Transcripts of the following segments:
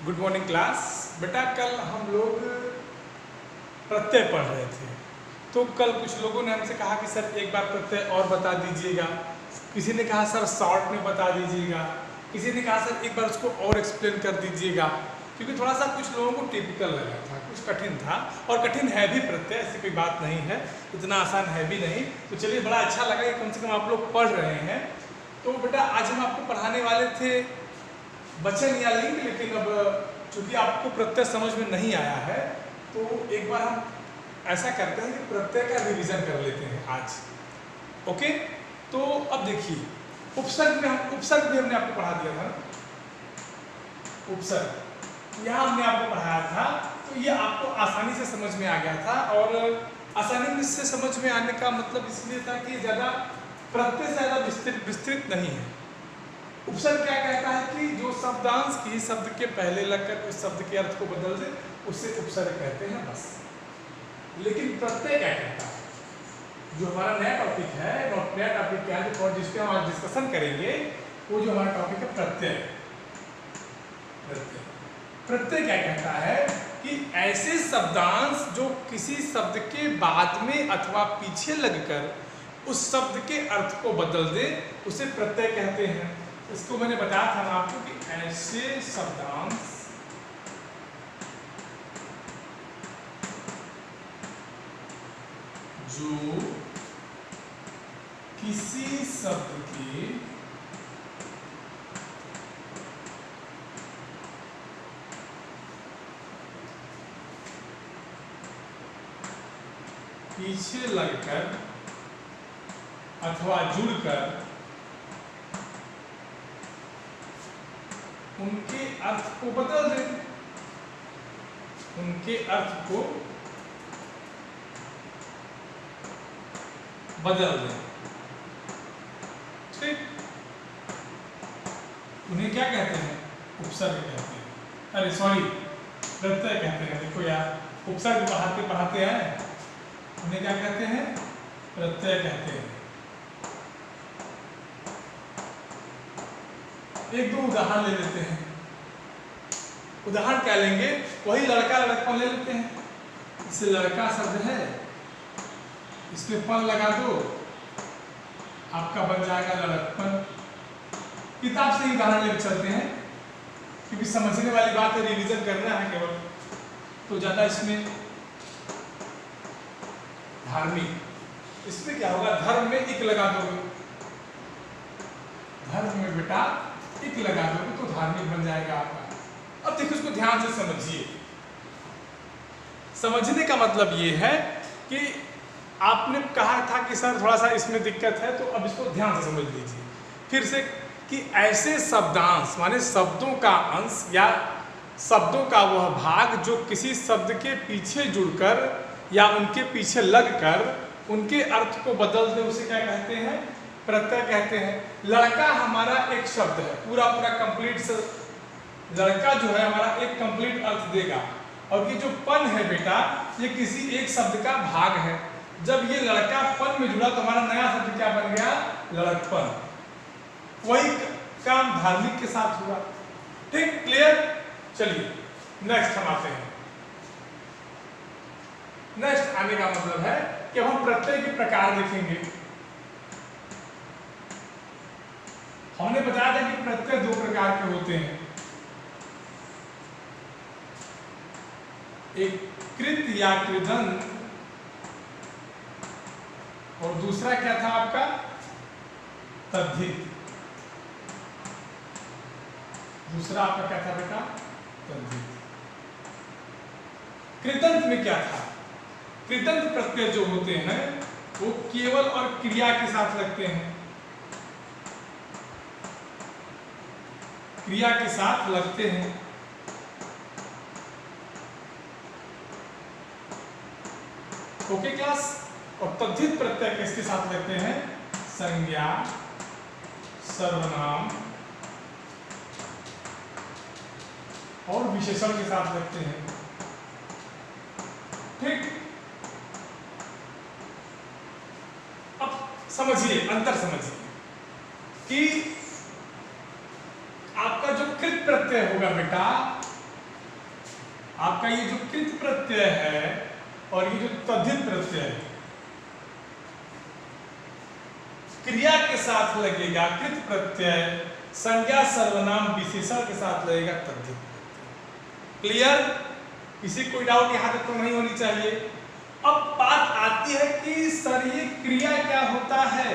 Good morning class. बेटा कल हम लोग प्रत्यय पढ़ रहे थे, तो कल कुछ लोगों ने हमसे कहा कि सर एक बार प्रत्यय और बता दीजिएगा। किसी ने कहा सर शॉर्ट में बता दीजिएगा, किसी ने कहा सर एक बार उसको और एक्सप्लेन कर दीजिएगा, क्योंकि थोड़ा सा कुछ लोगों को टिपिकल लगा था, कुछ कठिन था। और कठिन है भी प्रत्यय, ऐसी कोई बात नहीं है, इतना आसान है भी नहीं। तो चलिए बड़ा अच्छा लगा कि कम से कम आप लोग पढ़ रहे हैं। तो बेटा आज हम आपको पढ़ाने वाले थे वचन या लिंग, लेकिन अब चूंकि आपको प्रत्यय समझ में नहीं आया है तो एक बार हम ऐसा करते हैं कि प्रत्यय का रिवीजन कर लेते हैं आज। ओके, तो अब देखिए उपसर्ग भी हमने आपको पढ़ा दिया था। उपसर्ग यहाँ हमने आपको पढ़ाया था, तो ये आपको आसानी से समझ में आ गया था। और आसानी से समझ में आने का मतलब इसलिए था कि ज़्यादा प्रत्यय से ज़्यादा विस्तृत नहीं है। उपसर्ग क्या कहता है कि जो शब्दांश की शब्द के पहले लगकर उस शब्द के अर्थ को बदल दे, उसे उपसर्ग कहते हैं बस। लेकिन प्रत्यय क्या कहता है, जो हमारा नया टॉपिक है, नया टॉपिक क्या है और जिस पे हम आज डिस्कशन करेंगे, वो जो हमारा टॉपिक है प्रत्यय। प्रत्यय क्या कहता है कि ऐसे शब्दांश जो किसी शब्द के बाद में अथवा पीछे लगकर उस शब्द के अर्थ को बदल दे, उसे प्रत्यय कहते हैं। इसको मैंने बताया था ना आपको कि ऐसे शब्दांश जो किसी शब्द के पीछे लगकर अथवा जुड़कर उनके अर्थ को बदल दे, उनके अर्थ को बदल दे। ठीक, उन्हें क्या कहते हैं? उपसर्ग कहते हैं। अरे सॉरी, प्रत्यय कहते हैं। देखो यार, उपसर्ग पढ़ाते पढ़ाते आए, उन्हें क्या कहते हैं? प्रत्यय कहते हैं। एक दो उदाहरण ले लेते हैं। उदाहरण क्या लेंगे? वही लड़का लड़कपन ले लेते हैं। इससे लड़का शब्द है, इसमें पन लगा दो, आपका बन जाएगा लड़कपन। किताब से ही उदाहरण लेकर चलते हैं, क्योंकि समझने वाली बात है, रिवीजन करना है केवल, तो ज्यादा इसमें धार्मिक। इसमें क्या होगा? धर्म में इक लगा दोगे, धर्म में बेटा इक लगा दोगे तो धार्मिक बन जाएगा आपका। अब देखो, इसको ध्यान से समझिए। समझने का मतलब ये है कि आपने कहा था कि सर थोड़ा सा इसमें दिक्कत है, तो अब इसको ध्यान से समझ लीजिए फिर से कि ऐसे शब्दांश माने शब्दों का अंश या शब्दों का वह भाग जो किसी शब्द के पीछे जुड़कर या उनके पीछे लगकर उनके अर्थ को बदल दे, उसे क्या कहते हैं? प्रत्यय कहते हैं। लड़का हमारा एक शब्द है, पूरा पूरा कंप्लीट लड़का जो है हमारा एक कंप्लीट अर्थ देगा। और ये जो पन है बेटा, ये किसी एक शब्द का भाग है। जब ये लड़का पन में जुड़ा तो हमारा नया शब्द क्या बन गया? लड़कपन। वही काम धार्मिक के साथ हुआ। ठीक, क्लियर? चलिए नेक्स्ट हम आते हैं। नेक्स्ट आने का मतलब है कि हम प्रत्यय के प्रकार देखेंगे। हमने बताया था कि प्रत्यय दो प्रकार के होते हैं, एक कृत या कृदंत, और दूसरा क्या था आपका? तद्धित। दूसरा आपका क्या था बेटा? तद्धित। कृदंत में क्या था? कृदंत प्रत्यय जो होते हैं वो केवल और क्रिया के साथ लगते हैं, क्रिया के साथ लगते हैं। Okay class? और तद्धित प्रत्यय किसके साथ लगते हैं? संज्ञा, सर्वनाम और विशेषण के साथ लगते हैं। ठीक, अब समझिए, अंतर समझिए कि आपका जो कृत प्रत्यय होगा बेटा, आपका ये जो कृत प्रत्यय है और ये जो तद्धित प्रत्यय है, क्रिया के साथ लगेगा कृत प्रत्यय, संज्ञा सर्वनाम विशेषण के साथ लगेगा तद्धित प्रत्यय। क्लियर? किसी कोई डाउट यहाँ तक तो नहीं होनी चाहिए। अब बात आती है कि सर ये क्रिया क्या होता है।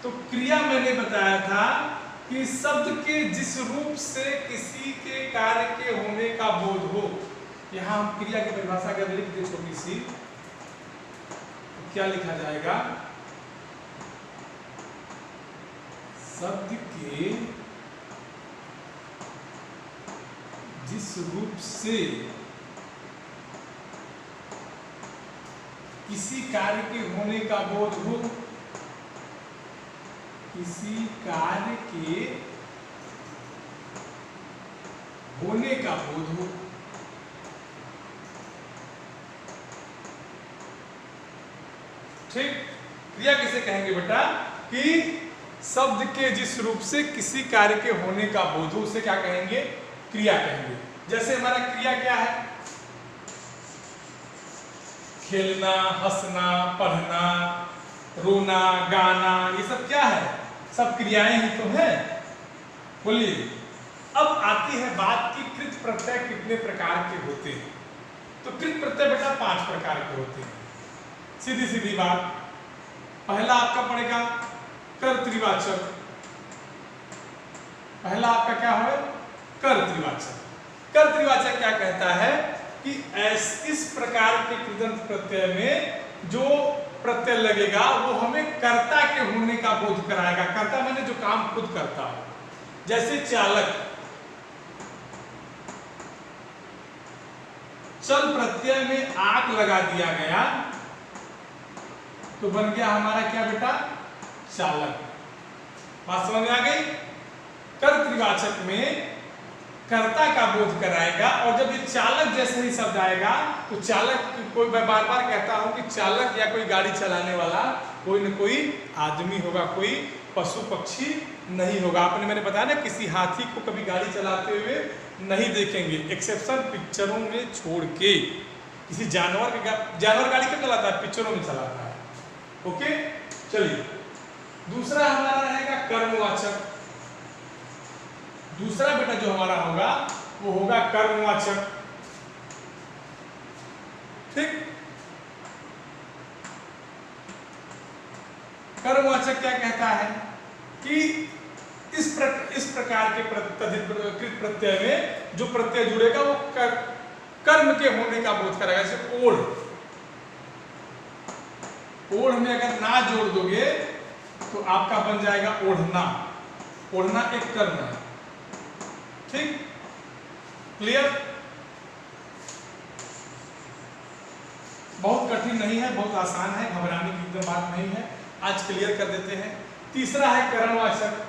तो क्रिया मैंने बताया था कि शब्द के जिस रूप से किसी के कार्य के होने का बोध हो। यहाँ हम क्रिया की परिभाषा अगर लिख दे छोटी सी, तो क्या लिखा जाएगा? शब्द के जिस रूप से किसी कार्य के होने का बोध हो, किसी कार्य के होने का बोध हो, ठीक। क्रिया किसे कहेंगे बेटा? कि शब्द के जिस रूप से किसी कार्य के होने का बोध हो उसे क्या कहेंगे? क्रिया कहेंगे। जैसे हमारा क्रिया क्या है? खेलना, हंसना, पढ़ना, रोना, गाना, ये सब क्या है? सब क्रियाएं ही तो हैं। बोलिए। अब आती है बात कि कृत प्रत्यय कितने प्रकार के होते हैं। तो कृत प्रत्यय बेटा 5 प्रकार के होते हैं। सीधी सीधी बात। पहला आपका पड़ेगा कर्तृवाचक। पहला आपका क्या है? कर्तृवाचक। कर्तृवाचक क्या कहता है कि इस प्रकार के कृदंत प्रत्यय में जो प्रत्यय लगेगा वो हमें कर्ता के होने का बोध कराएगा। कर्ता माने जो काम खुद करता हो। जैसे चालक, चल प्रत्यय में आग लगा दिया गया तो बन गया हमारा क्या बेटा? चालक। बात समझ में आ गई? कर्तृवाचक में कर्ता का बोध कराएगा। और जब ये चालक जैसे ही शब्द आएगा तो चालक, कोई बार बार कहता हूं कि चालक या कोई गाड़ी चलाने वाला कोई न कोई आदमी होगा, कोई पशु पक्षी नहीं होगा। आपने मैंने बताया ना, किसी हाथी को कभी गाड़ी चलाते हुए नहीं देखेंगे, एक्सेप्शन पिक्चरों में छोड़ के। किसी जानवर गाड़ी क्यों चलाता है? पिक्चरों में चलाता है। ओके, चलिए। दूसरा हमारा रहेगा कर्मवाचक। दूसरा बेटा जो हमारा होगा वो होगा कर्मवाचक। ठीक। कर्मवाचक क्या कहता है कि इस प्रकार के कृत प्रत्यय में जो प्रत्यय जुड़ेगा वो कर्म के होने का बोध कराएगा। जैसे ओढ़, ओढ़ में अगर ना जोड़ दोगे तो आपका बन जाएगा ओढ़ना। ओढ़ना एक कर्म है। ठीक, क्लियर? बहुत कठिन नहीं है, बहुत आसान है, घबराने की एकदम बात नहीं है। आज क्लियर कर देते हैं। तीसरा है करणवाचक।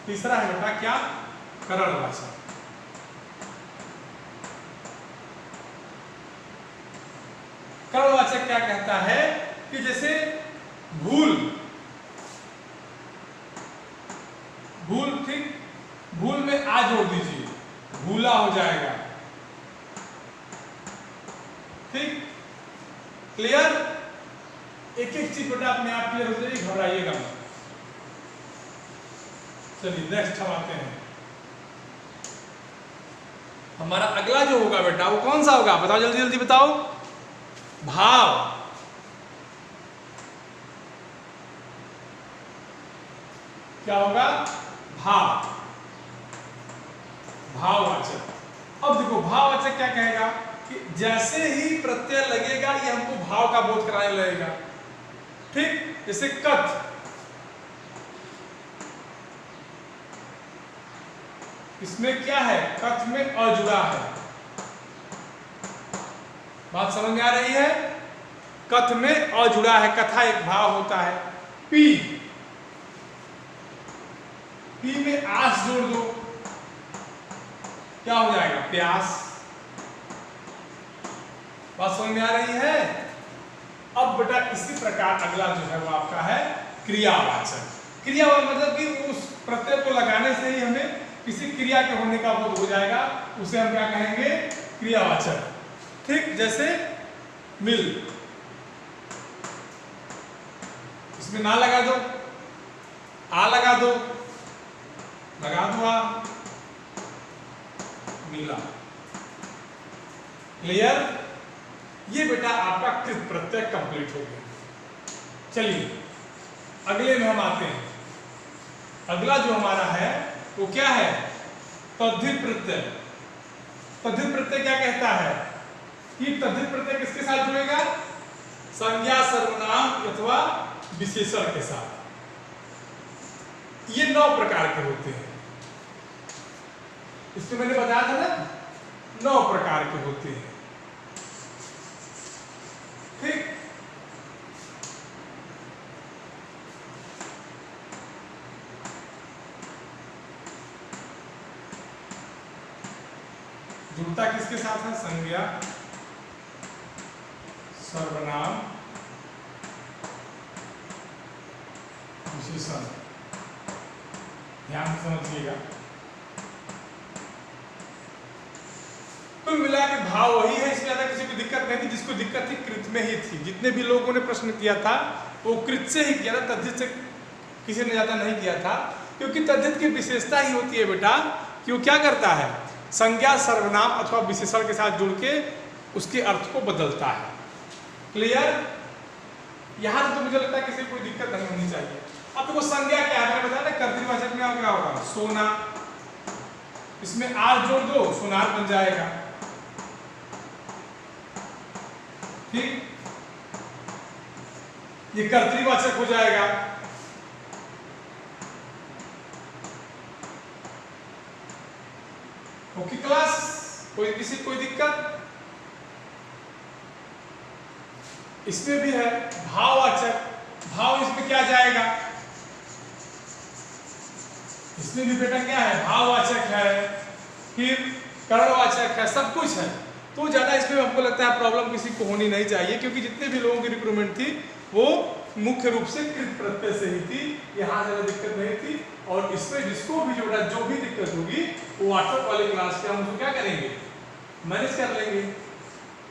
तीसरा है बेटा क्या? करणवाचक। करणवाचक क्या कहता है कि जैसे भूल, भूल, ठीक, भूल में आ जोड़ दीजिए, भूला हो जाएगा। ठीक, क्लियर? एक एक चीज बेटा अपने आप क्लियर हो जाएगी, घबराइएगा मत। चलिए नेक्स्ट हम आते हैं। हमारा अगला जो होगा बेटा वो कौन सा होगा? बताओ, जल्दी जल्दी बताओ। भाव। क्या होगा? भाव। भाववाचक। अब देखो भाववाचक क्या कहेगा कि जैसे ही प्रत्यय लगेगा ये हमको भाव का बोध कराने लगेगा। ठीक, जैसे कथ, इसमें क्या है? कथ में अ जुड़ा है। बात समझ में आ रही है? कथ में अ जुड़ा है, कथा एक भाव होता है। पी, पी में आस जोड़ दो, क्या हो जाएगा? प्यास। बात समझ में आ रही है? अब बेटा इसी प्रकार अगला जो है वो आपका है क्रियावाचक। क्रियावाचक मतलब कि उस प्रत्यय को लगाने से ही हमें किसी क्रिया के होने का बोध हो जाएगा, उसे हम क्या कहेंगे? क्रियावाचक। ठीक, जैसे मिल, इसमें ना लगा दो, आ लगा दो, लगा दो आ, मिला। क्लियर? ये बेटा आपका कृत प्रत्यय कंप्लीट हो गया। चलिए अगले में हम आते हैं। अगला जो हमारा है वो क्या है? तद्धित प्रत्यय। तद्धित प्रत्यय क्या कहता है कि तद्धित प्रत्यय किसके साथ जुड़ेगा? संज्ञा, सर्वनाम अथवा विशेषण के साथ। ये 9 प्रकार के होते हैं। इसमें मैंने बताया था ना, 9 प्रकार के होते हैं। ठीक, जुड़ता किसके साथ है? संज्ञा, सर्वनाम, विशेषण। ध्यान से समझिएगा। कुल मिला के भाव वही है, इसलिए ज्यादा किसी को दिक्कत नहीं थी। जिसको दिक्कत थी कृत में ही थी। जितने भी लोगों ने प्रश्न किया था वो कृत से ही किया था, तद्धित से किसी ने ज्यादा नहीं किया था। क्योंकि तद्धित की विशेषता ही होती है बेटा कि वो क्या करता है? संज्ञा, सर्वनाम अथवा विशेषण के साथ जुड़ के उसके अर्थ को बदलता है। क्लियर? यहां तो मुझे लगता है किसी को कोई दिक्कत नहीं होनी चाहिए। अब देखो संज्ञा क्या है, मैंने बताया ना, कर्तृवाचक में क्या होगा? सोना। इसमें आर जोड़ दो, सोनार बन जाएगा। ठीक, ये कर्तृवाचक हो जाएगा। ओके क्लास, किसी कोई दिक्कत? इसमें भी है भाववाचक। भाव इसमें क्या जाएगा? इसमें भी बेटा क्या है? भाववाचक है, फिर कर्णवाचक है, सब कुछ है। तो ज्यादा इसमें हमको लगता है प्रॉब्लम किसी को होनी नहीं चाहिए, क्योंकि जितने भी लोगों की रिक्रूटमेंट थी वो मुख्य रूप से कृत प्रत्यय से ही थी। यहाँ ज्यादा दिक्कत नहीं थी। और इसमें जिसको भी जो भी दिक्कत होगी वो व्हाट्सएप वाली क्लास के हम उसको क्या करेंगे? मैनेज कर लेंगे।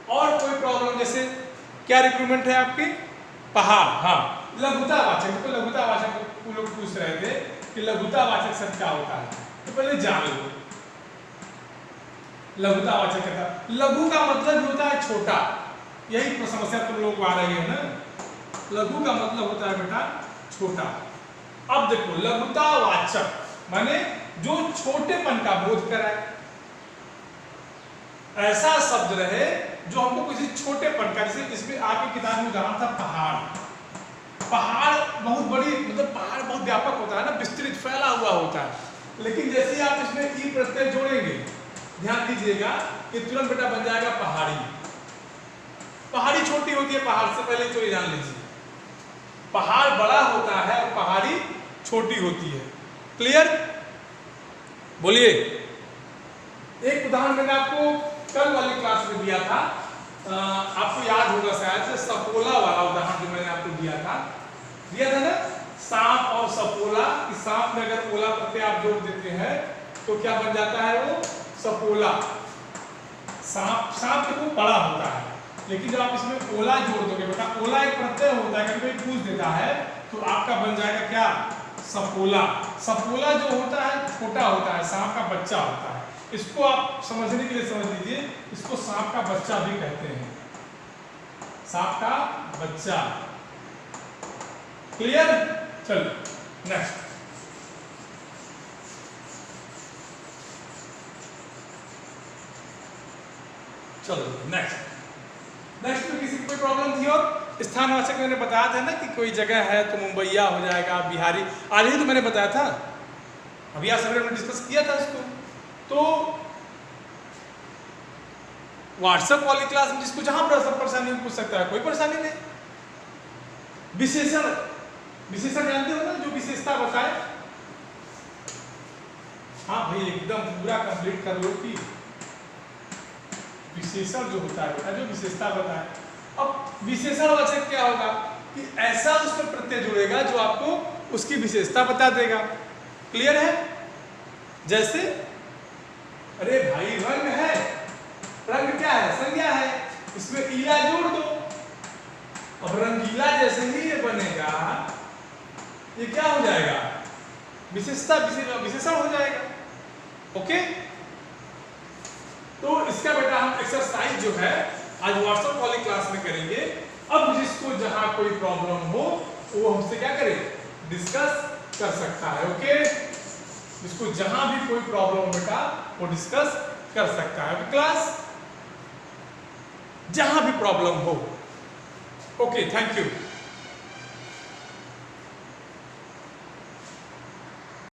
और कोई प्रॉब्लम, जैसे क्या रिक्रूटमेंट है आपकी? पहाड़। हाँ, लघुतावाचक। तो लघुतावाचक लोग पूछ रहे थे कि लघुतावाचक शब्द क्या होता है, तो पहले जान लो। लघुतावाचक का लघु का मतलब होता है छोटा। यही समस्या तुम लोगों को आ रही है ना। लघु का मतलब होता है बेटा छोटा। अब देखो, लघुतावाचक माने जो छोटेपन का बोध कराए, ऐसा शब्द रहे जो हमको किसी छोटेपन का, जैसे इसमें आपकी किताब में उदाहरण था पहाड़। पहाड़ बहुत बड़ी, मतलब पहाड़ बहुत व्यापक होता है ना, विस्तृत फैला हुआ होता है। लेकिन जैसे आप इसमें ई प्रत्यय जोड़ेंगे, ध्यान दीजिएगा, कि तुरंत बेटा बन जाएगा पहाड़ी। पहाड़ी छोटी होती है पहाड़ से, पहले तो ये जान लीजिए। पहाड़ बड़ा होता है और पहाड़ी छोटी होती है। क्लियर? बोलिए। एक उदाहरण मैंने आपको कल वाली क्लास में दिया था, आपको याद होगा शायद, सपोला वाला उदाहरण जो मैंने आपको दिया था ना, सांप और सपोला। कि सांप में अगर ओला प्रत्यय आप जोड़ देते हैं तो क्या बन जाता है? वो सपोला। सांप देखो बड़ा होता है, लेकिन जब आप इसमें ओला जोड़ दोगे बेटा, ओला एक प्रत्यय होता है, कभी कोई पूछ देता है तो आपका बन जाएगा क्या? सपोला। सपोला जो होता है छोटा होता है, सांप का बच्चा होता है। इसको आप समझने के लिए समझ लीजिए, इसको सांप का बच्चा भी कहते हैं। सांप का बच्चा। क्लियर? चलो नेक्स्ट। चलो नेक्स्ट में किसी को कोई प्रॉब्लम थी? और स्थानवाचक मैंने बताया था ना कि कोई जगह है तो मुंबईया हो जाएगा, बिहारी। आज ही तो मैंने बताया था, अभी आज सवेरे में डिस्कस किया था इसको। तो व्हाट्सएप वाली क्लास में जिसको जहां पर सब परेशानी पूछ सकता है, कोई परेशानी नहीं। विशेषण जानते हो ना, जो विशेषता बताए। हाँ भाई, एकदम पूरा कंप्लीट कर लो कि विशेषण जो होता है, जो विशेषता बताए। अब विशेषणवाचक क्या होगा कि ऐसा उसमें प्रत्यय जुड़ेगा जो आपको उसकी विशेषता बता देगा। क्लियर है? जैसे अरे भाई रंग है, रंग क्या है, संज्ञा है, इसमें ईला जोड़ दो। अब रंगीला जैसे ही ये बनेगा, ये क्या हो जाएगा, विशेषता विशेषण हो जाएगा। ओके, तो इसका बेटा हम एक्सरसाइज जो है आज व्हाट्सएप वाली क्लास में करेंगे। अब जिसको जहां कोई प्रॉब्लम हो वो हमसे क्या करे, डिस्कस कर सकता है। ओके, जिसको जहां भी कोई प्रॉब्लम बेटा वो डिस्कस कर सकता है क्लास, जहां भी प्रॉब्लम हो। Okay, thank you.